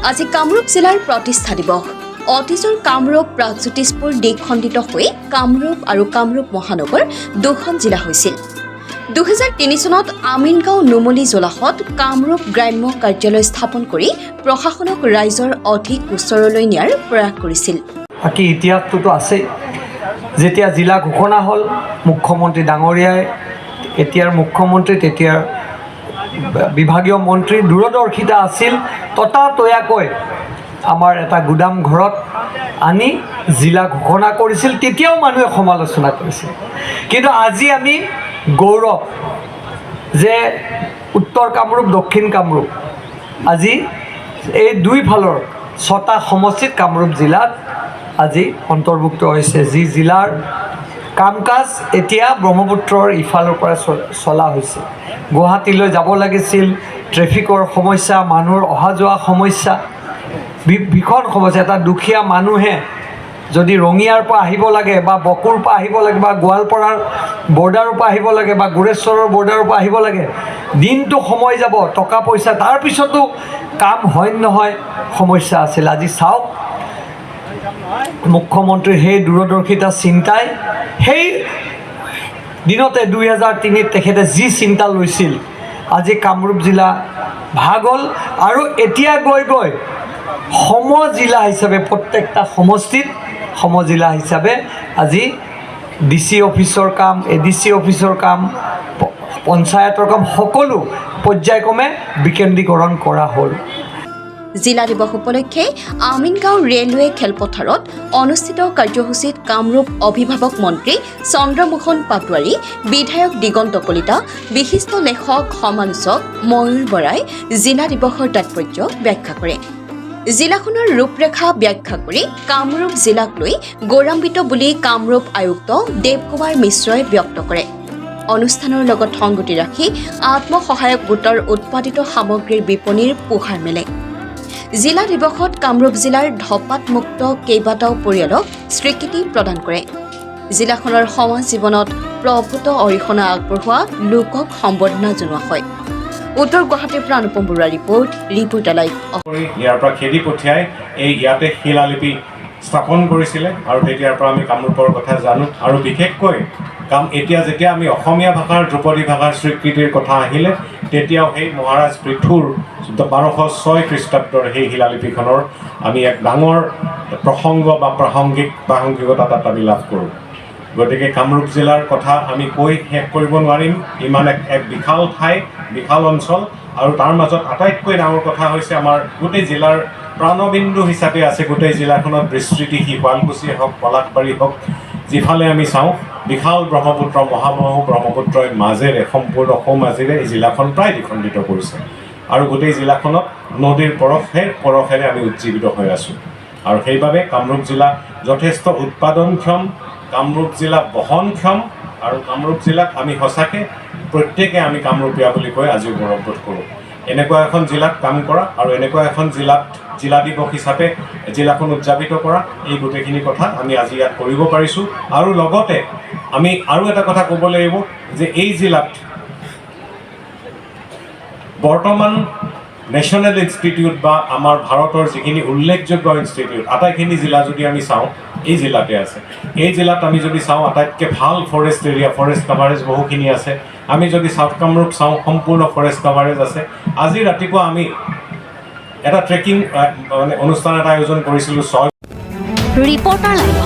আজি কামৰূপ জিলাৰ প্ৰতিষ্ঠা দিৱস। অতীজৰ কামৰূপ প্ৰাগজ্যোতিষপুৰ দ্বিখণ্ডিত হৈ কামৰূপ আৰু কামৰূপ মহানগৰ দুখন জিলা হৈছিল। 2003 চনত আমিনগাঁও নুমলী জলাহত কামৰূপ গ্ৰাম্য কাৰ্যালয় স্থাপন কৰি প্ৰশাসনক ৰাইজৰ অধিক ওচৰলৈ নিয়াৰ প্ৰয়াস কৰিছিল। বাকী ইতিহাসটোতো আছেই। যেতিয়া জিলা ঘোষণা হ'ল, মুখ্যমন্ত্ৰী ডাঙৰীয়াই এতিয়াৰ মুখ্যমন্ত্ৰী তেতিয়াৰ বিভাগীয় মন্ত্ৰী দূৰদৰ্শিতা আছিল, ততাতৈয়াকৈ আমাৰ এটা গুদাম ঘৰত আনি জিলা ঘোষণা কৰিছিল। তেতিয়াও মানুহে সমালোচনা কৰিছিল, কিন্তু আজি আমি গৌৰৱ যে উত্তৰ কামৰূপ দক্ষিণ কামৰূপ আজি এই দুইফালৰ 6টা সমষ্টিত কামৰূপ জিলাত আজি অন্তৰ্ভুক্ত হৈছে, যি জিলাৰ কাম কাজ এতিয়া ব্ৰহ্মপুত্ৰৰ ইফালৰ পৰা চলা হৈছে। গুৱাহাটীলৈ যাব লাগিছিল, ট্ৰেফিকৰ সমস্যা, মানুহৰ অহা যোৱা সমস্যা, ভীষণ সমস্যা। এটা দুখীয়া মানুহে যদি ৰঙিয়াৰ পৰা আহিব লাগে বা বকুৰ পৰা আহিব লাগে বা গোৱালপাৰাৰ বৰ্ডাৰৰ পৰা আহিব লাগে বা গোৰেশ্বৰৰ বৰ্ডাৰৰ পৰা আহিব লাগে, দিনটো সময় যাব, টকা পইচা, তাৰপিছতো কাম হয় নহয়, সমস্যা আছিল। আজি চাওক, মুখ্যমন্ত্ৰীৰ সেই দূৰদৰ্শিতা চিন্তাই সেই দিনতে 2003 তেখেতে যি চিন্তা লৈছিল, আজি কামৰূপ জিলা ভাগ হ'ল আৰু এতিয়া গৈ গৈ সমজিলা হিচাপে প্ৰত্যেকটা সমষ্টিত সমজিলা হিচাপে আজি DC অফিচৰ কাম, ADC অফিচৰ কাম, পঞ্চায়তৰ কাম সকলো পৰ্যায়ক্ৰমে বিকেন্দ্ৰীকৰণ কৰা হ'ল। জিলা দিৱস উপলক্ষে আমিনগাঁও ৰেলৱে খেলপথাৰত অনুষ্ঠিত কাৰ্যসূচীত কামৰূপ অভিভাৱক মন্ত্ৰী চন্দ্ৰমোহন পাটোৱাৰী, বিধায়ক দিগন্ত কলিতা, বিশিষ্ট লেখক সমালোচক ময়ূৰ বৰাই জিলা দিৱসৰ তাৎপৰ্য ব্যাখ্যা কৰে। জিলাখনৰ ৰূপৰেখা ব্যাখ্যা কৰি কামৰূপ জিলাক লৈ গৌৰৱান্বিত বুলি কামৰূপ আয়ুক্ত দেৱকুমাৰ মিশ্ৰই ব্যক্ত কৰে। অনুষ্ঠানৰ লগত সংগতি ৰাখি আত্মসহায়ক গোটৰ উৎপাদিত সামগ্ৰীৰ বিপণীৰ পোহাৰ মেলে। জিলা দিৱসত কামৰূপ জিলাৰ ধঁপাতমুক্ত কেইবাটাও পৰিয়ালক স্বীকৃতি প্ৰদান কৰে। জিলাখনৰ সমাজ জীৱনত প্ৰভূত অৰিহণা আগবঢ়োৱা লোকক সম্বৰ্ধনা জনোৱা হয়। উত্তৰ গুৱাহাটীৰ পৰা অনুপম বৰুৱাৰ ৰিপৰ্টাৰ লাইভ। ইয়াৰ পৰা খেদি পঠিয়াই ইয়াতে শিলালিপি স্থাপন কৰিছিলে আৰু তেতিয়াৰ পৰা আমি কামৰূপৰ কথা জানো। আৰু বিশেষকৈ এতিয়া যেতিয়া আমি অসমীয়া ভাষাৰ ধ্ৰুপদী ভাষাৰ স্বীকৃতিৰ কথা আহিলে, তেতিয়াও সেই মহাৰাজ পৃথুৰ 1206 খ্ৰীষ্টাব্দৰ সেই শিলালিপিখনৰ আমি এক ডাঙৰ প্ৰসংগ বা প্ৰাসংগিকতা তাত আমি লাভ কৰোঁ। গতিকে কামৰূপ জিলাৰ কথা আমি কৈ শেষ কৰিব নোৱাৰিম। ইমান এক বিশাল ঠাই, বিশাল অঞ্চল, আৰু তাৰ মাজত আটাইতকৈ ডাঙৰ কথা হৈছে আমাৰ গোটেই জিলাৰ প্ৰাণবিন্দু হিচাপে আছে গোটেই জিলাখনত বিস্তৃতি, শুৱালকুছিয়ে হওক, পলাশবাৰী হওক, যিফালে আমি চাওঁ বিশাল ব্ৰহ্মপুত্ৰ, মহাবাহু ব্ৰহ্মপুত্ৰৰ মাজেৰে সম্পূৰ্ণ সোঁমাজেৰে এই জিলাখন প্ৰায় দ্বিখণ্ডিত কৰিছে। আৰু গোটেই জিলাখনত নদীৰ পৰশেৰে আমি উজ্জীৱিত হৈ আছোঁ। আৰু সেইবাবে কামৰূপ জিলা যথেষ্ট উৎপাদনক্ষম, কামৰূপ জিলা বহনক্ষম, আৰু কামৰূপ জিলাক আমি সঁচাকৈ প্ৰত্যেকে আমি কামৰূপীয়া বুলি কৈ আজিও গৌৰৱবোধ কৰোঁ। এনেকুৱা এখন জিলাত কাম কৰা আৰু এনেকুৱা এখন জিলা দিৱস হিচাপে জিলাখন উদযাপিত কৰা, এই গোটেইখিনি কথা আমি আজি ইয়াত কৰিব পাৰিছোঁ। আৰু লগতে আমি আৰু এটা কথা ক'ব লাগিব যে এই জিলাত বৰ্তমান নেশ্যনেল ইনষ্টিটিউট বা আমাৰ ভাৰতৰ যিখিনি উল্লেখযোগ্য ইনষ্টিটিউট, আটাইখিনি জিলা যদি আমি চাওঁ এই জিলাতে আছে। এই জিলাত আমি যদি চাওঁ আটাইতকৈ ভাল ফৰেষ্ট এৰিয়া, ফৰেষ্ট কাভাৰেজ বহুখিনি আছে। আমি যদি চাউথ কামৰূপ চাওঁ, সম্পূৰ্ণ ফৰেষ্ট কাভাৰেজ আছে। আজি ৰাতিপুৱা আমি এটা ট্ৰেকিং অনুষ্ঠান এটা আয়োজন কৰিছিলোঁ। Reporter live.